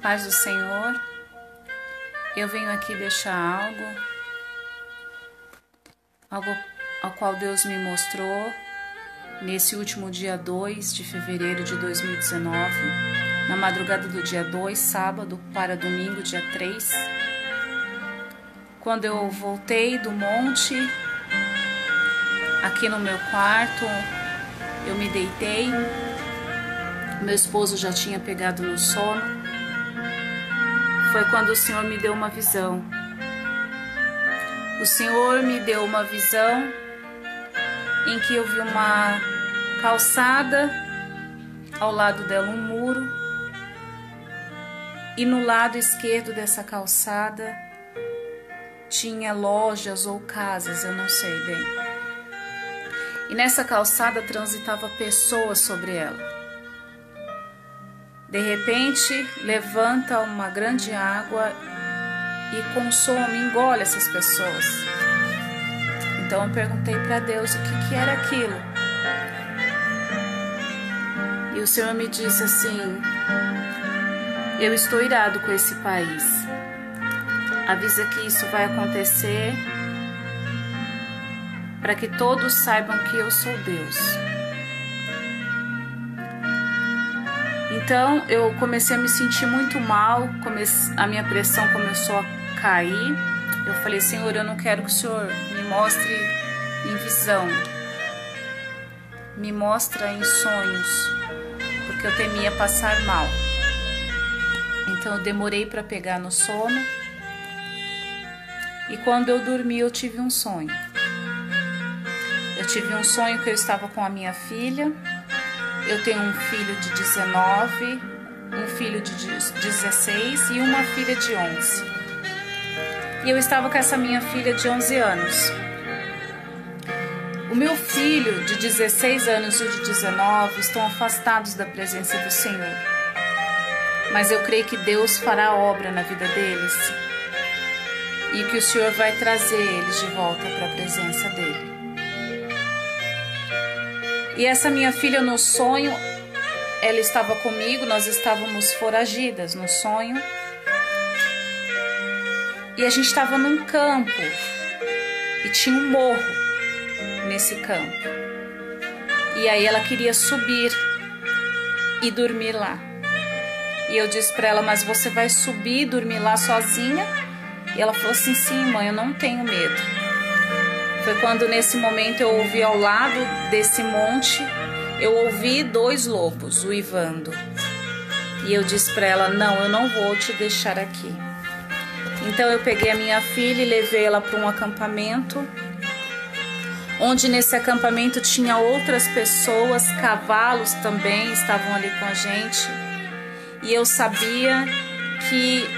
paz do Senhor, eu venho aqui deixar algo ao qual Deus me mostrou nesse último dia 2 de fevereiro de 2019, na madrugada do dia 2, sábado, para domingo, dia 3. Quando eu voltei do monte, aqui no meu quarto, eu me deitei, meu esposo já tinha pegado no sono. Foi quando o Senhor me deu uma visão. O Senhor me deu uma visão em que eu vi uma calçada, ao lado dela um muro, e no lado esquerdo dessa calçada tinha lojas ou casas, eu não sei bem. E nessa calçada transitava pessoas sobre ela. De repente, levanta uma grande água e consome, engole essas pessoas. Então eu perguntei para Deus o que era aquilo. E o Senhor me disse assim: eu estou irado com esse país. Avisa que isso vai acontecer para que todos saibam que eu sou Deus. Então eu comecei a me sentir muito mal, a minha pressão começou a cair. Eu falei: Senhor, eu não quero que o Senhor me mostre em visão, me mostra em sonhos, porque eu temia passar mal. Então eu demorei para pegar no sono, e quando eu dormi eu tive um sonho. Eu tive um sonho que eu estava com a minha filha. Eu tenho um filho de 19, um filho de 16 e uma filha de 11. E eu estava com essa minha filha de 11 anos. O meu filho de 16 anos e o de 19 estão afastados da presença do Senhor. Mas eu creio que Deus fará obra na vida deles e que o Senhor vai trazer eles de volta para a presença dele. E essa minha filha, no sonho, ela estava comigo, nós estávamos foragidas no sonho. E a gente estava num campo e tinha um morro nesse campo. E aí ela queria subir e dormir lá. E eu disse para ela: mas você vai subir e dormir lá sozinha? E ela falou assim: sim, mãe, eu não tenho medo. Foi quando nesse momento eu ouvi ao lado desse monte, eu ouvi 2 lobos uivando. E eu disse para ela: não, eu não vou te deixar aqui. Então eu peguei a minha filha e levei ela para um acampamento, onde nesse acampamento tinha outras pessoas, cavalos também estavam ali com a gente. E eu sabia que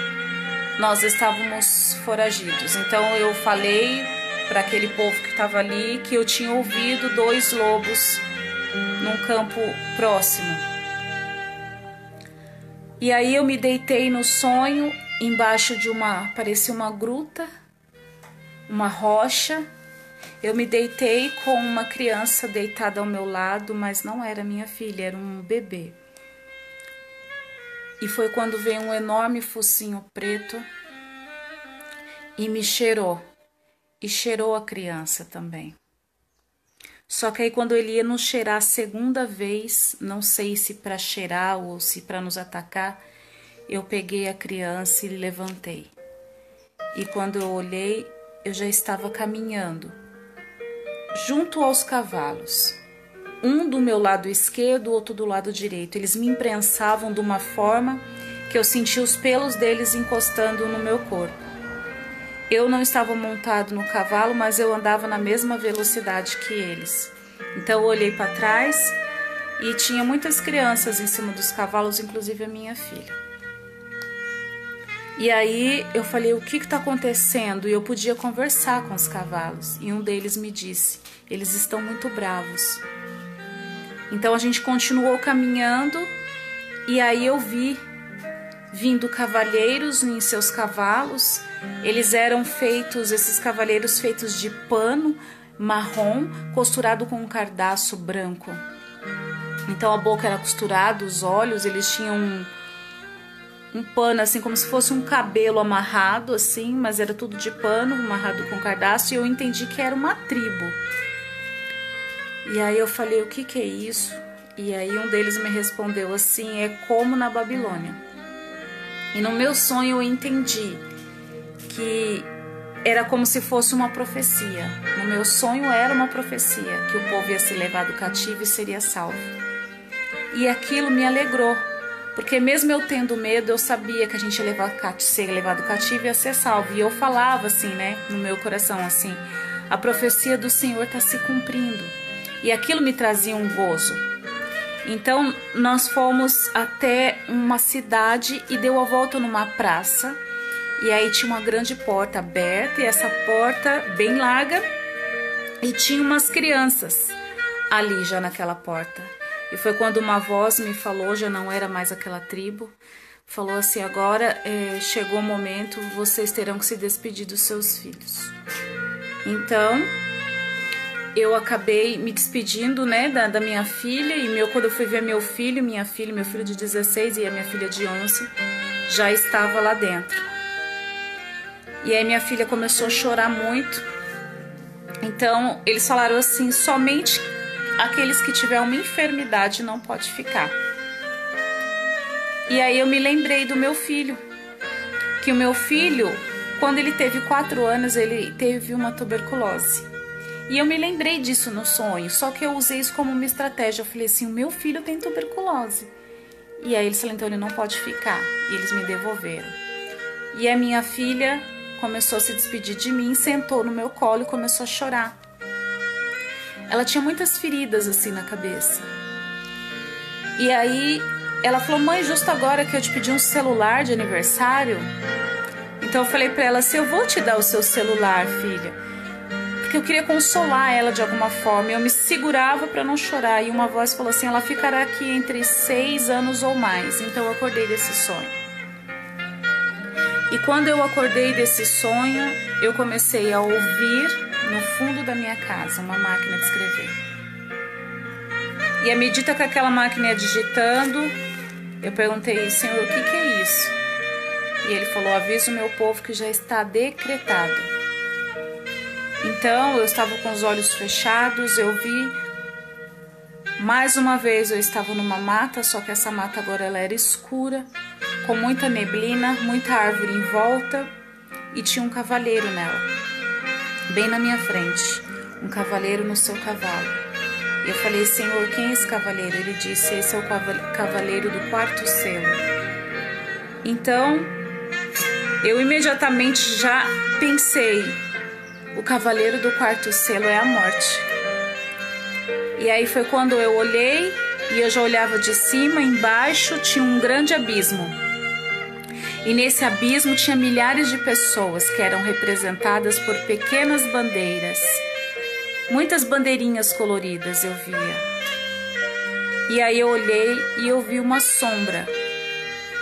nós estávamos foragidos. Então eu falei para aquele povo que estava ali que eu tinha ouvido 2 lobos num campo próximo. E aí eu me deitei no sonho embaixo de parecia uma gruta, uma rocha. Eu me deitei com uma criança deitada ao meu lado, mas não era minha filha, era um bebê. E foi quando veio um enorme focinho preto e me cheirou. E cheirou a criança também. Só que aí quando ele ia nos cheirar a segunda vez, não sei se para cheirar ou se para nos atacar, eu peguei a criança e levantei. E quando eu olhei, eu já estava caminhando junto aos cavalos. Um do meu lado esquerdo, outro do lado direito. Eles me imprensavam de uma forma que eu sentia os pelos deles encostando no meu corpo. Eu não estava montado no cavalo, mas eu andava na mesma velocidade que eles. Então eu olhei para trás e tinha muitas crianças em cima dos cavalos, inclusive a minha filha. E aí eu falei: o que está acontecendo? E eu podia conversar com os cavalos. E um deles me disse: eles estão muito bravos. Então a gente continuou caminhando e aí eu vi vindo cavalheiros em seus cavalos. Eles eram esses cavalheiros feitos de pano marrom, costurado com um cardaço branco. Então a boca era costurada, os olhos, eles tinham um pano assim, como se fosse um cabelo amarrado assim, mas era tudo de pano, amarrado com cardaço, e eu entendi que era uma tribo. E aí eu falei, o que que é isso? E aí um deles me respondeu assim, é como na Babilônia. E no meu sonho eu entendi que era como se fosse uma profecia. No meu sonho era uma profecia, que o povo ia ser levado cativo e seria salvo. E aquilo me alegrou, porque mesmo eu tendo medo, eu sabia que a gente ia ser levado cativo e ia ser salvo. E eu falava assim, né, no meu coração assim, a profecia do Senhor está se cumprindo. E aquilo me trazia um gozo. Então nós fomos até uma cidade e deu a volta numa praça. E aí tinha uma grande porta aberta, e essa porta bem larga, e tinha umas crianças ali já naquela porta. E foi quando uma voz me falou, já não era mais aquela tribo, falou assim, agora chegou o momento, vocês terão que se despedir dos seus filhos. Então eu acabei me despedindo, né, da minha filha, e quando eu fui ver meu filho de 16 e a minha filha de 11, já estava lá dentro. E aí minha filha começou a chorar muito. Então eles falaram assim, somente aqueles que tiverem uma enfermidade não pode ficar. E aí eu me lembrei do meu filho, que o meu filho, quando ele teve 4 anos, ele teve uma tuberculose. E eu me lembrei disso no sonho, só que eu usei isso como uma estratégia. Eu falei assim, o meu filho tem tuberculose. E aí eles falaram, então ele não pode ficar. E eles me devolveram. E a minha filha começou a se despedir de mim, sentou no meu colo e começou a chorar. Ela tinha muitas feridas assim na cabeça. E aí ela falou, mãe, justo agora que eu te pedi um celular de aniversário. Então eu falei pra ela assim, eu vou te dar o seu celular, filha. Porque eu queria consolar ela de alguma forma. Eu me segurava pra não chorar. E uma voz falou assim, ela ficará aqui entre 6 anos ou mais. Então eu acordei desse sonho. E quando eu acordei desse sonho, eu comecei a ouvir no fundo da minha casa uma máquina de escrever. E à medida que aquela máquina ia digitando, eu perguntei, Senhor, o que é isso? E ele falou, avisa o meu povo que já está decretado. Então eu estava com os olhos fechados, eu vi, mais uma vez eu estava numa mata, só que essa mata agora ela era escura, com muita neblina, muita árvore em volta, e tinha um cavaleiro nela, bem na minha frente, um cavaleiro no seu cavalo. Eu falei, Senhor, quem é esse cavaleiro? Ele disse, esse é o cavaleiro do 4º selo. Então, eu imediatamente já pensei, o cavaleiro do 4º selo é a morte. E aí foi quando eu olhei, e eu já olhava de cima, embaixo tinha um grande abismo. E nesse abismo tinha milhares de pessoas que eram representadas por pequenas bandeiras. Muitas bandeirinhas coloridas eu via. E aí eu olhei e eu vi uma sombra.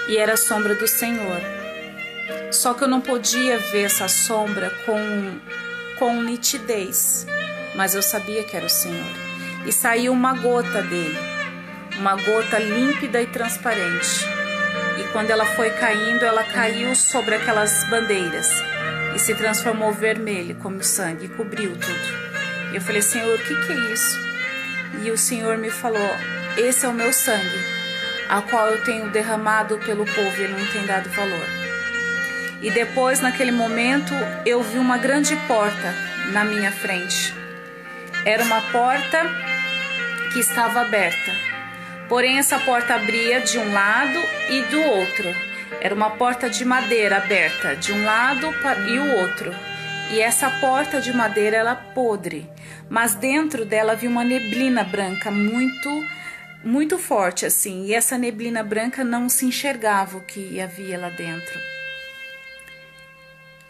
E era a sombra do Senhor. Só que eu não podia ver essa sombra com nitidez. Mas eu sabia que era o Senhor. E saiu uma gota dele. Uma gota límpida e transparente. E quando ela foi caindo, ela caiu sobre aquelas bandeiras. E se transformou vermelho como sangue. E cobriu tudo. Eu falei, Senhor, o que é isso? E o Senhor me falou, esse é o meu sangue, a qual eu tenho derramado pelo povo, ele não tem dado valor. E depois, naquele momento, eu vi uma grande porta na minha frente. Era uma porta que estava aberta. Porém, essa porta abria de um lado e do outro. Era uma porta de madeira aberta, de um lado e o outro. E essa porta de madeira era podre, mas dentro dela havia uma neblina branca muito forte assim, e essa neblina branca não se enxergava o que havia lá dentro,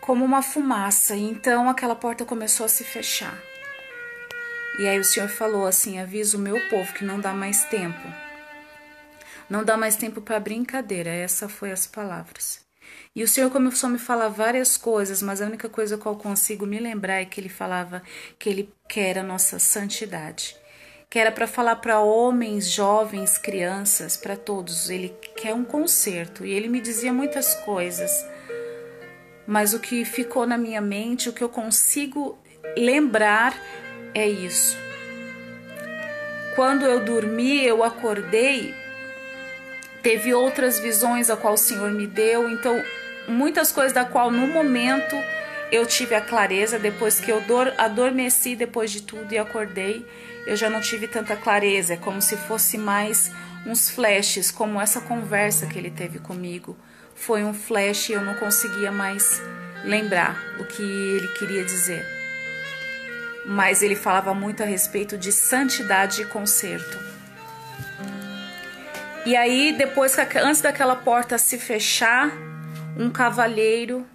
como uma fumaça. Então aquela porta começou a se fechar. E aí o Senhor falou assim, avisa o meu povo que não dá mais tempo. Não dá mais tempo para brincadeira, essas foram as palavras. E o Senhor começou a me falar várias coisas, mas a única coisa que eu consigo me lembrar é que Ele falava que Ele quer a nossa santidade, que era para falar para homens, jovens, crianças, para todos. Ele quer um concerto e ele me dizia muitas coisas, mas o que ficou na minha mente, o que eu consigo lembrar é isso. Quando eu dormi, eu acordei, teve outras visões a qual o Senhor me deu, então muitas coisas da qual no momento eu tive a clareza, depois que eu adormeci depois de tudo e acordei, eu já não tive tanta clareza, é como se fosse mais uns flashes, como essa conversa que ele teve comigo. Foi um flash e eu não conseguia mais lembrar o que ele queria dizer. Mas ele falava muito a respeito de santidade e conserto. E aí, depois, antes daquela porta se fechar, um cavalheiro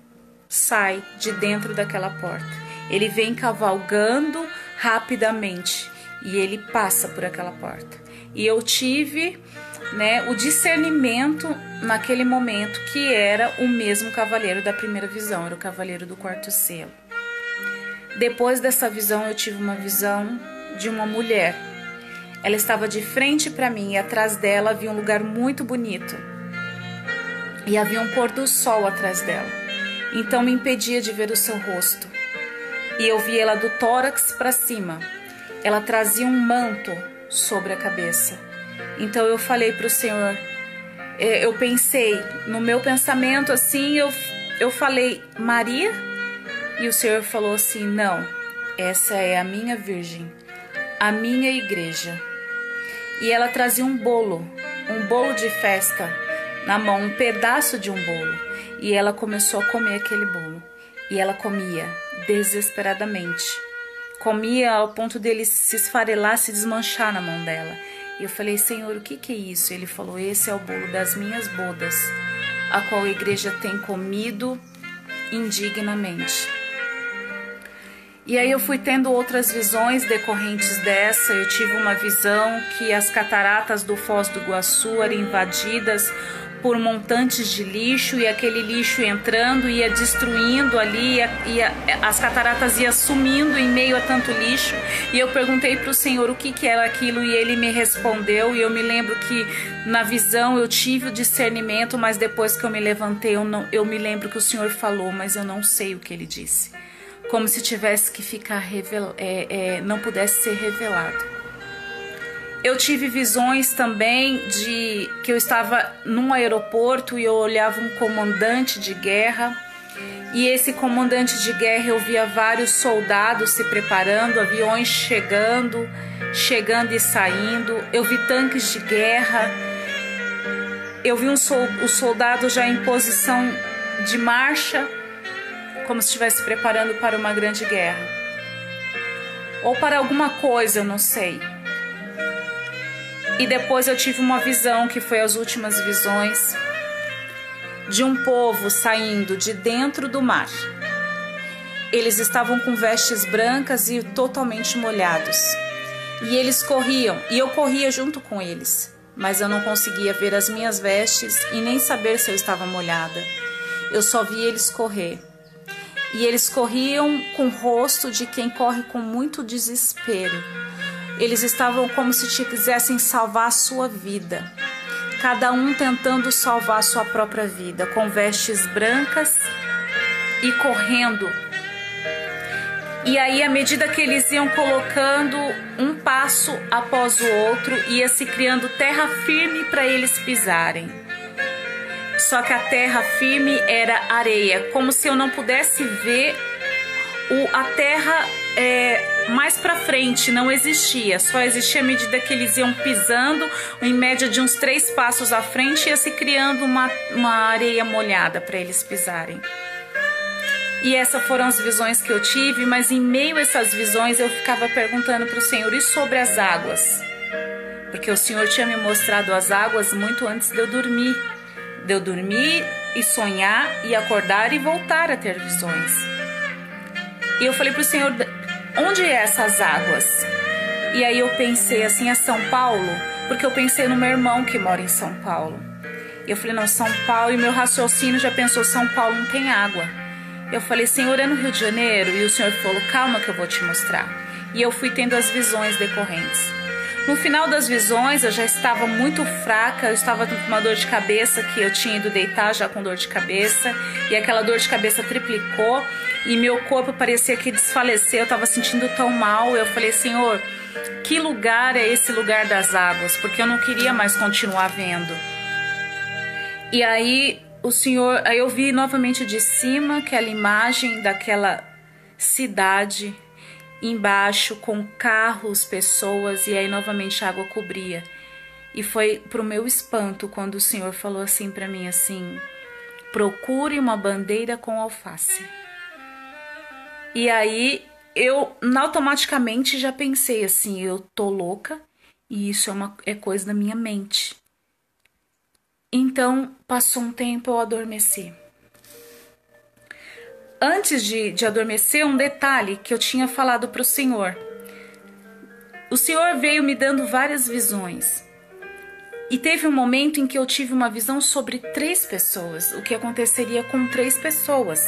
sai de dentro daquela porta. Ele vem cavalgando rapidamente e ele passa por aquela porta. E eu tive, o discernimento naquele momento que era o mesmo cavaleiro da primeira visão, era o cavaleiro do quarto selo. Depois dessa visão, eu tive uma visão de uma mulher. Ela estava de frente para mim e atrás dela havia um lugar muito bonito. E havia um pôr do sol atrás dela. Então me impedia de ver o seu rosto. E eu vi ela do tórax para cima. Ela trazia um manto sobre a cabeça. Então eu falei para o Senhor, eu pensei, no meu pensamento assim, eu falei, Maria? E o Senhor falou assim, não, essa é a minha virgem, a minha igreja. E ela trazia um bolo de festa na mão, um pedaço de um bolo. E ela começou a comer aquele bolo. E ela comia desesperadamente. Comia ao ponto dele se esfarelar, se desmanchar na mão dela. E eu falei, Senhor, o que é isso? Ele falou, esse é o bolo das minhas bodas, a qual a igreja tem comido indignamente. E aí eu fui tendo outras visões decorrentes dessa. Eu tive uma visão que as cataratas do Foz do Iguaçu eram invadidas por montantes de lixo, e aquele lixo entrando, ia destruindo ali, as cataratas iam sumindo em meio a tanto lixo. E eu perguntei para o Senhor o que era aquilo, e ele me respondeu. E eu me lembro que na visão eu tive o discernimento, mas depois que eu me levantei, eu me lembro que o Senhor falou, mas eu não sei o que ele disse. Como se tivesse que ficar não pudesse ser revelado. Eu tive visões também de que eu estava num aeroporto e eu olhava um comandante de guerra. E esse comandante de guerra, eu via vários soldados se preparando, aviões chegando e saindo. Eu vi tanques de guerra. Eu vi os soldados já em posição de marcha, como se estivesse preparando para uma grande guerra. Ou para alguma coisa, eu não sei. E depois eu tive uma visão, que foi as últimas visões, de um povo saindo de dentro do mar. Eles estavam com vestes brancas e totalmente molhados. E eles corriam, e eu corria junto com eles. Mas eu não conseguia ver as minhas vestes e nem saber se eu estava molhada. Eu só via eles correr. E eles corriam com o rosto de quem corre com muito desespero. Eles estavam como se quisessem salvar a sua vida. Cada um tentando salvar a sua própria vida, com vestes brancas e correndo. E aí, à medida que eles iam colocando um passo após o outro, ia se criando terra firme para eles pisarem. Só que a terra firme era areia, como se eu não pudesse ver a terra mais para frente, não existia. Só existia à medida que eles iam pisando, em média de uns 3 passos à frente, ia se criando uma areia molhada para eles pisarem. E essas foram as visões que eu tive, mas em meio a essas visões eu ficava perguntando para o Senhor, e sobre as águas? Porque o Senhor tinha me mostrado as águas muito antes de eu dormir. De eu dormir e sonhar e acordar e voltar a ter visões. E eu falei para o Senhor, onde é essas águas? E aí eu pensei assim, é São Paulo? Porque eu pensei no meu irmão que mora em São Paulo. E eu falei, não, São Paulo, e meu raciocínio já pensou, São Paulo não tem água. Eu falei, Senhor, é no Rio de Janeiro? E o Senhor falou, calma que eu vou te mostrar. E eu fui tendo as visões decorrentes. No final das visões eu já estava muito fraca, eu estava com uma dor de cabeça que eu tinha ido deitar já com dor de cabeça, e aquela dor de cabeça triplicou e meu corpo parecia que desfaleceu, eu estava sentindo tão mal. Eu falei: Senhor, que lugar é esse lugar das águas? Porque eu não queria mais continuar vendo. E aí aí eu vi novamente de cima aquela imagem daquela cidade embaixo com carros, pessoas, e aí novamente a água cobria. E foi pro meu espanto quando o Senhor falou assim para mim assim: procure uma bandeira com alface. E aí eu automaticamente já pensei assim: eu tô louca e isso é coisa da minha mente. Então passou um tempo, eu adormeci. Antes de adormecer, um detalhe que eu tinha falado para o Senhor. O Senhor veio me dando várias visões. E teve um momento em que eu tive uma visão sobre 3 pessoas. O que aconteceria com 3 pessoas.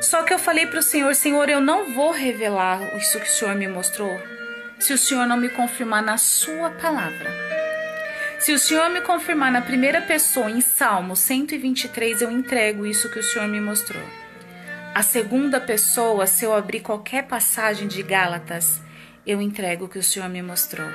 Só que eu falei para o Senhor: Senhor, eu não vou revelar isso que o Senhor me mostrou, se o Senhor não me confirmar na sua palavra. Se o Senhor me confirmar na primeira pessoa, em Salmo 123, eu entrego isso que o Senhor me mostrou. A segunda pessoa, se eu abrir qualquer passagem de Gálatas, eu entrego o que o Senhor me mostrou.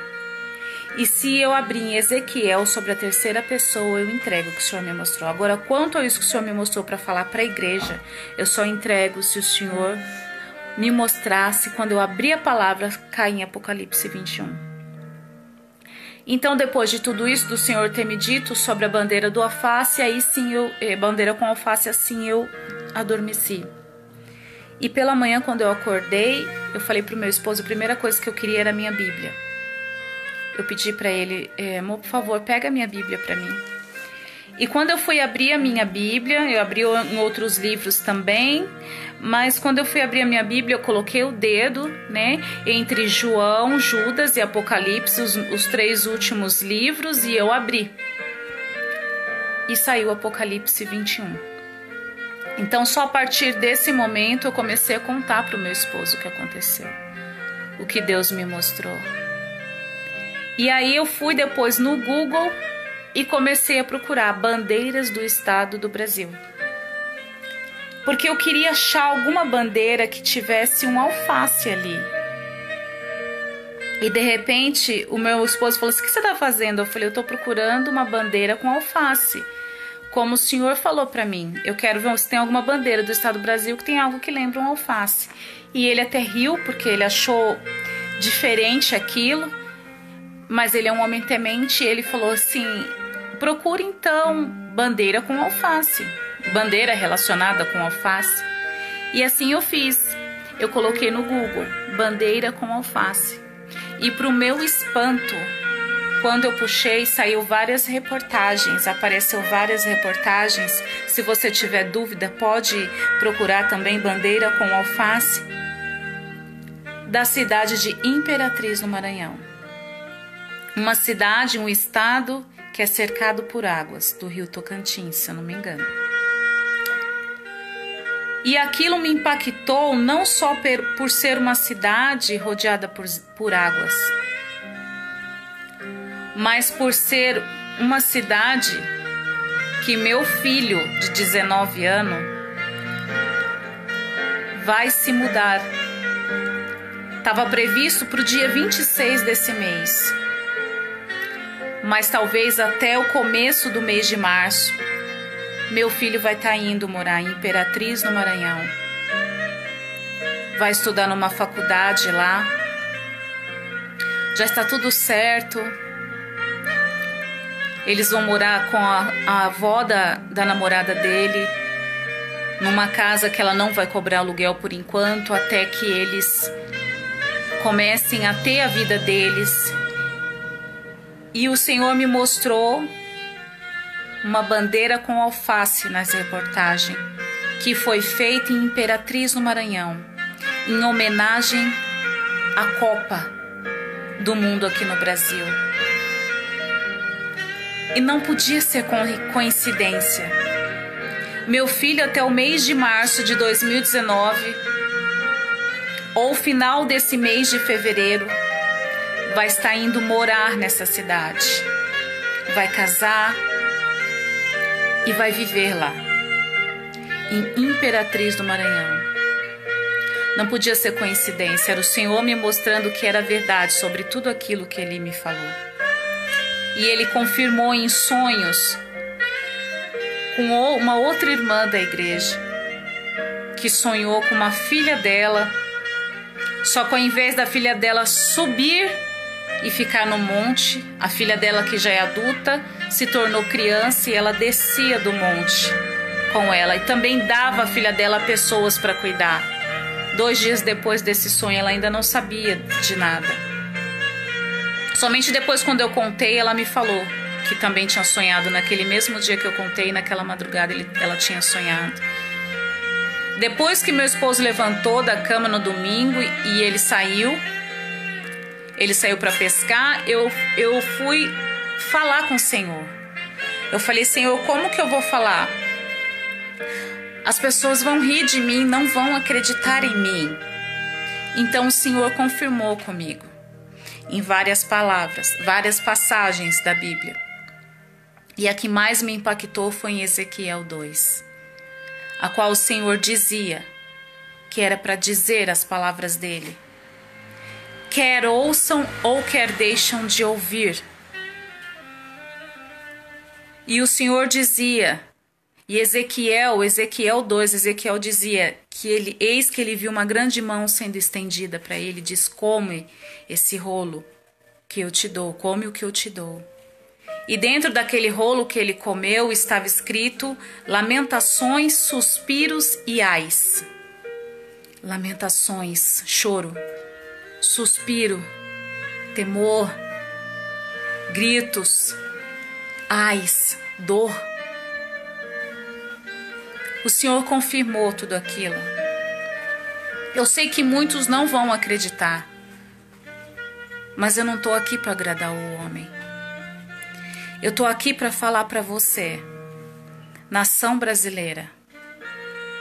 E se eu abrir em Ezequiel sobre a terceira pessoa, eu entrego o que o Senhor me mostrou. Agora, quanto a isso que o Senhor me mostrou para falar para a igreja, eu só entrego se o Senhor me mostrasse quando eu abrir a palavra, cai em Apocalipse 21. Então, depois de tudo isso, do Senhor ter me dito sobre a bandeira do alface, aí sim bandeira com alface, assim eu adormeci. E pela manhã, quando eu acordei, eu falei pro meu esposo, a primeira coisa que eu queria era a minha Bíblia. Eu pedi para ele: amor, por favor, pega a minha Bíblia para mim. E quando eu fui abrir a minha Bíblia, eu abri em outros livros também, mas quando eu fui abrir a minha Bíblia, eu coloquei o dedo, né, entre João, Judas e Apocalipse, os 3 últimos livros, e eu abri. E saiu Apocalipse 21. Então, só a partir desse momento, eu comecei a contar para o meu esposo o que aconteceu, o que Deus me mostrou. E aí eu fui depois no Google e comecei a procurar bandeiras do estado do Brasil. Porque eu queria achar alguma bandeira que tivesse um alface ali. E de repente o meu esposo falou assim: o que você está fazendo? Eu falei: eu estou procurando uma bandeira com alface. Como o Senhor falou para mim, eu quero ver se tem alguma bandeira do estado do Brasil que tem algo que lembra um alface. E ele até riu porque ele achou diferente aquilo. Mas ele é um homem temente e ele falou assim: procure então bandeira com alface, bandeira relacionada com alface. E assim eu fiz. Eu coloquei no Google bandeira com alface. E para o meu espanto, quando eu puxei, saiu várias reportagens, apareceu várias reportagens. Se você tiver dúvida, pode procurar também bandeira com alface, da cidade de Imperatriz, no Maranhão. Uma cidade, um estado que é cercado por águas do rio Tocantins, se eu não me engano. E aquilo me impactou não só por ser uma cidade rodeada por águas, mas por ser uma cidade que meu filho de 19 anos vai se mudar. Estava previsto para o dia 26 desse mês. Mas talvez até o começo do mês de março, meu filho vai estar indo morar em Imperatriz, no Maranhão. Vai estudar numa faculdade lá. Já está tudo certo. Eles vão morar com a avó da namorada dele, numa casa que ela não vai cobrar aluguel por enquanto, até que eles comecem a ter a vida deles. E o Senhor me mostrou uma bandeira com alface nas reportagens, que foi feita em Imperatriz, no Maranhão, em homenagem à Copa do Mundo aqui no Brasil. E não podia ser coincidência. Meu filho, até o mês de março de 2019, ou final desse mês de fevereiro, vai estar indo morar nessa cidade, vai casar e vai viver lá, em Imperatriz do Maranhão. Não podia ser coincidência, era o Senhor me mostrando que era verdade sobre tudo aquilo que Ele me falou. E Ele confirmou em sonhos com uma outra irmã da igreja, que sonhou com uma filha dela, só que ao invés da filha dela subir e ficar no monte, a filha dela, que já é adulta, se tornou criança e ela descia do monte com ela e também dava a filha dela a pessoas para cuidar. 2 dias depois desse sonho, ela ainda não sabia de nada. Somente depois, quando eu contei, ela me falou que também tinha sonhado naquele mesmo dia que eu contei, naquela madrugada ela tinha sonhado. Depois que meu esposo levantou da cama no domingo e ele saiu para pescar, eu fui falar com o Senhor. Eu falei: Senhor, como que eu vou falar? As pessoas vão rir de mim, não vão acreditar em mim. Então o Senhor confirmou comigo, em várias palavras, várias passagens da Bíblia. E a que mais me impactou foi em Ezequiel 2, a qual o Senhor dizia que era para dizer as palavras dele. Quer ouçam ou quer deixam de ouvir. E o Senhor dizia, e Ezequiel 2, Ezequiel dizia que eis que ele viu uma grande mão sendo estendida para ele, diz: come esse rolo que eu te dou, come o que eu te dou. E dentro daquele rolo que ele comeu estava escrito lamentações, suspiros e ais. Lamentações, choro, suspiro, temor, gritos, ais, dor. O Senhor confirmou tudo aquilo. Eu sei que muitos não vão acreditar, mas eu não estou aqui para agradar o homem. Eu estou aqui para falar para você, nação brasileira,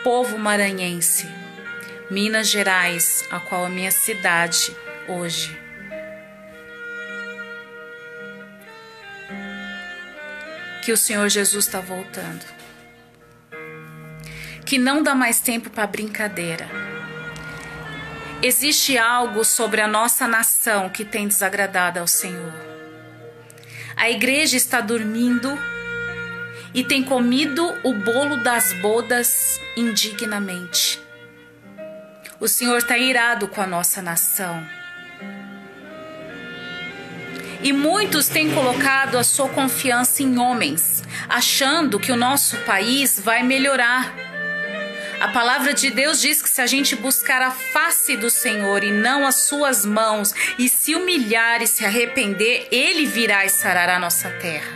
povo maranhense, Minas Gerais, a qual é minha cidade hoje. Que o Senhor Jesus está voltando. Que não dá mais tempo para brincadeira. Existe algo sobre a nossa nação que tem desagradado ao Senhor. A igreja está dormindo e tem comido o bolo das bodas indignamente. O Senhor está irado com a nossa nação. E muitos têm colocado a sua confiança em homens, achando que o nosso país vai melhorar. A palavra de Deus diz que se a gente buscar a face do Senhor e não as suas mãos, e se humilhar e se arrepender, Ele virá e sarará a nossa terra.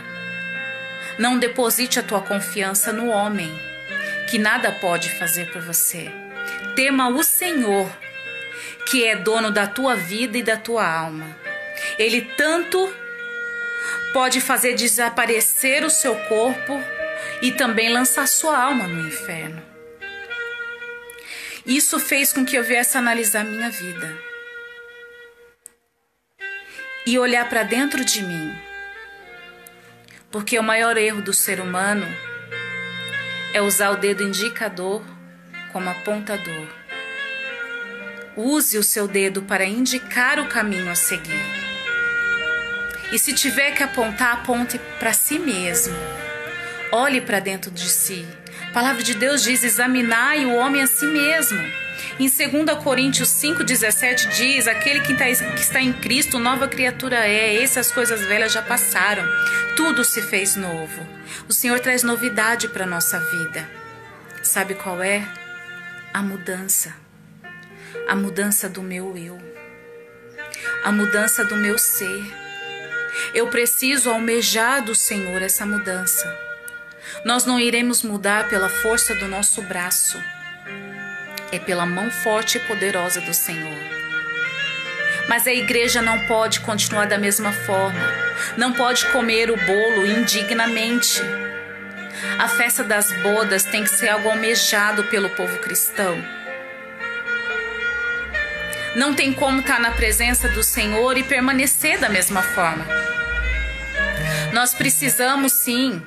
Não deposite a tua confiança no homem, que nada pode fazer por você. Tema o Senhor, que é dono da tua vida e da tua alma. Ele tanto pode fazer desaparecer o seu corpo e também lançar sua alma no inferno. Isso fez com que eu viesse analisar minha vida e olhar para dentro de mim, porque o maior erro do ser humano é usar o dedo indicador como apontador. Use o seu dedo para indicar o caminho a seguir. E se tiver que apontar, aponte para si mesmo. Olhe para dentro de si. A palavra de Deus diz: examinai o homem a si mesmo. Em 2 Coríntios 5,17 diz: aquele que está em Cristo, nova criatura é. Essas coisas velhas já passaram. Tudo se fez novo. O Senhor traz novidade para a nossa vida. Sabe qual é? A mudança. A mudança do meu eu. A mudança do meu ser. Eu preciso almejar do Senhor essa mudança. Nós não iremos mudar pela força do nosso braço. É pela mão forte e poderosa do Senhor. Mas a igreja não pode continuar da mesma forma. Não pode comer o bolo indignamente. A festa das bodas tem que ser algo almejado pelo povo cristão. Não tem como estar na presença do Senhor e permanecer da mesma forma. Nós precisamos sim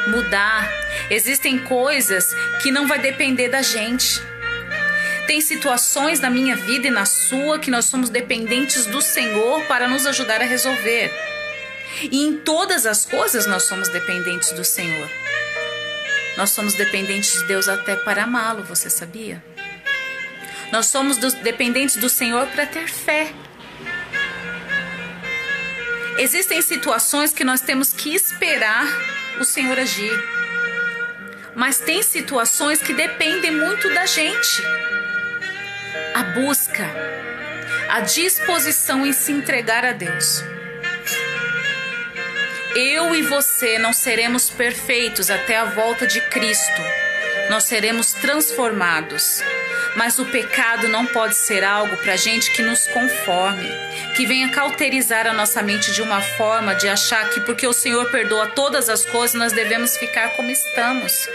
mudar. Existem coisas que não vai depender da gente. Tem situações na minha vida e na sua que nós somos dependentes do Senhor para nos ajudar a resolver. E em todas as coisas nós somos dependentes do Senhor. Nós somos dependentes de Deus até para amá-lo, você sabia? Nós somos dependentes do Senhor para ter fé. Existem situações que nós temos que esperar o Senhor agir. Mas tem situações que dependem muito da gente. A busca, a disposição em se entregar a Deus. Eu e você não seremos perfeitos até a volta de Cristo. Nós seremos transformados. Mas o pecado não pode ser algo para gente que nos conforme, que venha cauterizar a nossa mente de uma forma de achar que porque o Senhor perdoa todas as coisas, nós devemos ficar como estamos.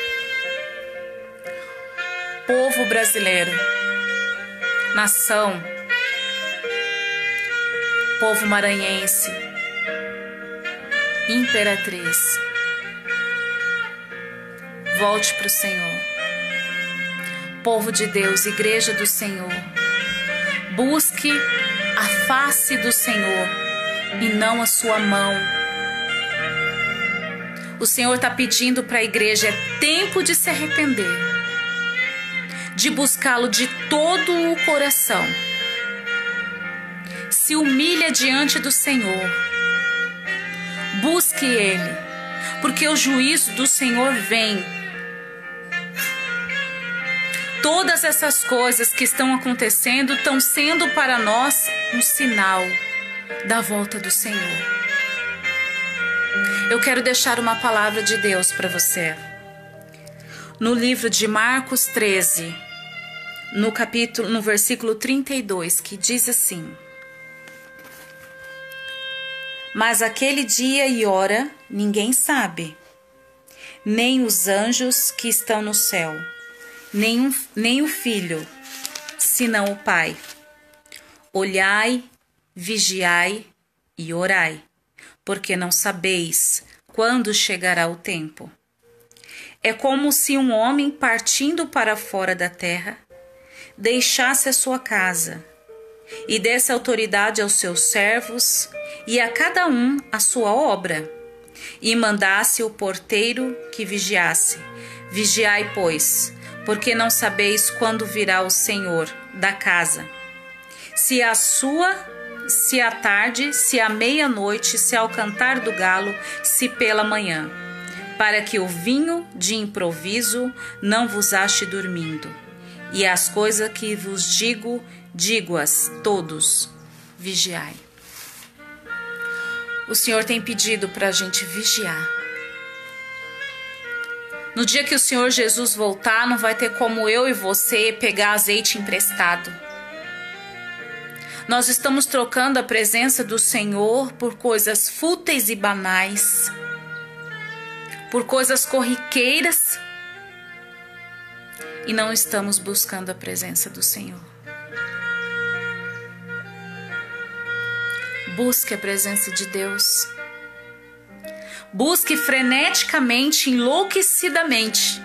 Povo brasileiro, nação, povo maranhense, imperatriz, volte para o Senhor. Povo de Deus, igreja do Senhor, busque a face do Senhor e não a sua mão. O Senhor está pedindo para a igreja, é tempo de se arrepender, de buscá-lo de todo o coração. Se humilha diante do Senhor, busque Ele, porque o juízo do Senhor vem. Todas essas coisas que estão acontecendo estão sendo para nós um sinal da volta do Senhor. Eu quero deixar uma palavra de Deus para você. No livro de Marcos 13, no versículo 32, que diz assim: Mas aquele dia e hora ninguém sabe, nem os anjos que estão no céu, nem o Filho, senão o Pai. Olhai, vigiai e orai, porque não sabeis quando chegará o tempo. É como se um homem partindo para fora da terra deixasse a sua casa e desse autoridade aos seus servos e a cada um a sua obra, e mandasse o porteiro que vigiasse. Vigiai, pois, porque não sabeis quando virá o Senhor da casa, se à tarde, se à meia-noite, se ao cantar do galo, se pela manhã, para que o vinho de improviso não vos ache dormindo. E as coisas que vos digo-as todos, vigiai. O Senhor tem pedido para a gente vigiar. No dia que o Senhor Jesus voltar, não vai ter como eu e você pegar azeite emprestado. Nós estamos trocando a presença do Senhor por coisas fúteis e banais, por coisas corriqueiras, e não estamos buscando a presença do Senhor. Busque a presença de Deus. Busque freneticamente, enlouquecidamente,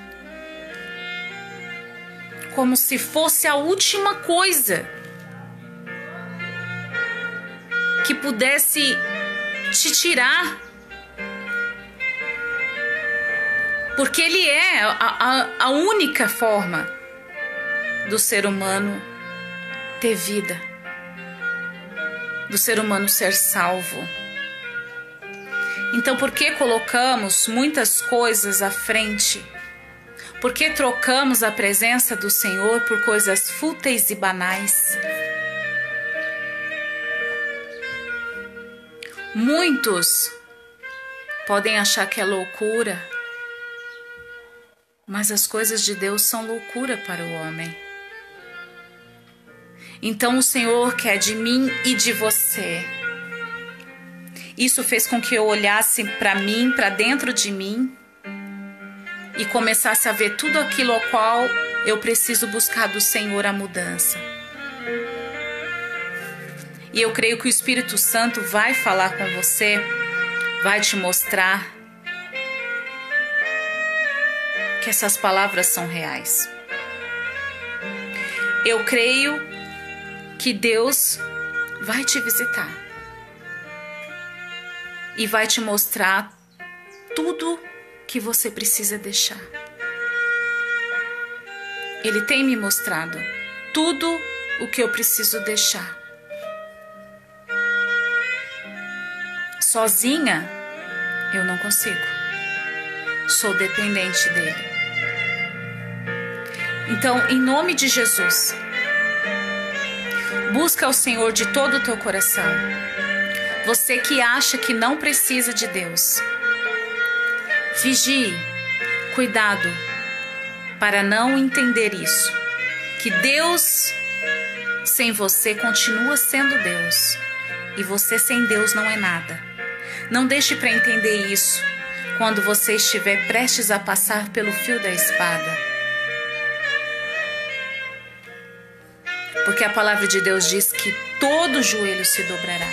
como se fosse a última coisa que pudesse te tirar, porque Ele é a única forma do ser humano ter vida, do ser humano ser salvo. Então, por que colocamos muitas coisas à frente? Por que trocamos a presença do Senhor por coisas fúteis e banais? Muitos podem achar que é loucura, mas as coisas de Deus são loucura para o homem. Então, o Senhor quer de mim e de você. Isso fez com que eu olhasse para mim, para dentro de mim, e começasse a ver tudo aquilo ao qual eu preciso buscar do Senhor a mudança. E eu creio que o Espírito Santo vai falar com você, vai te mostrar que essas palavras são reais. Eu creio que Deus vai te visitar e vai te mostrar tudo que você precisa deixar. Ele tem me mostrado tudo o que eu preciso deixar. Sozinha, eu não consigo. Sou dependente dele. Então, em nome de Jesus, busca o Senhor de todo o teu coração. Você que acha que não precisa de Deus, vigie, cuidado, para não entender isso, que Deus sem você continua sendo Deus, e você sem Deus não é nada. Não deixe para entender isso quando você estiver prestes a passar pelo fio da espada. Porque a palavra de Deus diz que todo joelho se dobrará.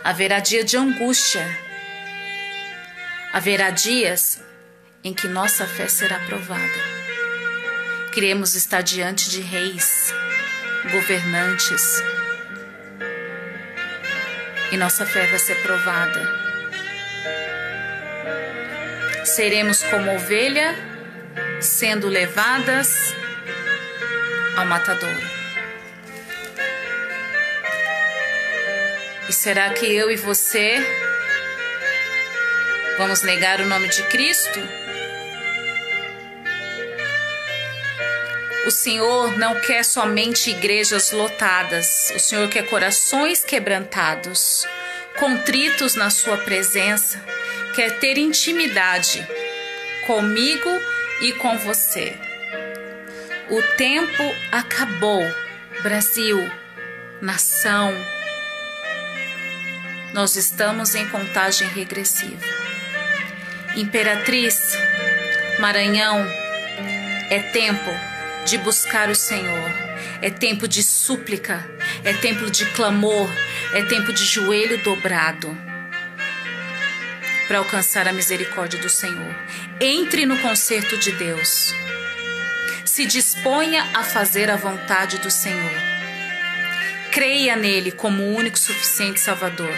Haverá dia de angústia. Haverá dias em que nossa fé será provada. Queremos estar diante de reis, governantes, e nossa fé vai ser provada. Seremos como ovelha sendo levadas ao matadouro. E será que eu e você vamos negar o nome de Cristo? O Senhor não quer somente igrejas lotadas. O Senhor quer corações quebrantados, contritos na sua presença. Quer ter intimidade comigo e com você. O tempo acabou. Brasil, nação, nós estamos em contagem regressiva. Imperatriz, Maranhão, é tempo de buscar o Senhor, é tempo de súplica, é tempo de clamor, é tempo de joelho dobrado para alcançar a misericórdia do Senhor. Entre no concerto de Deus, se disponha a fazer a vontade do Senhor, creia nele como o único suficiente Salvador,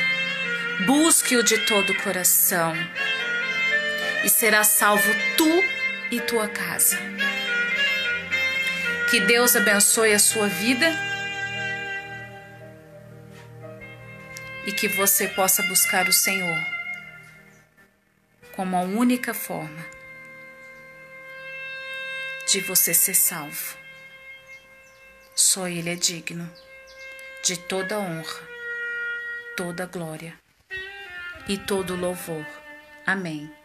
busque-o de todo o coração e será salvo tu e tua casa. Que Deus abençoe a sua vida e que você possa buscar o Senhor como a única forma de você ser salvo. Só Ele é digno de toda honra, toda glória e todo louvor. Amém.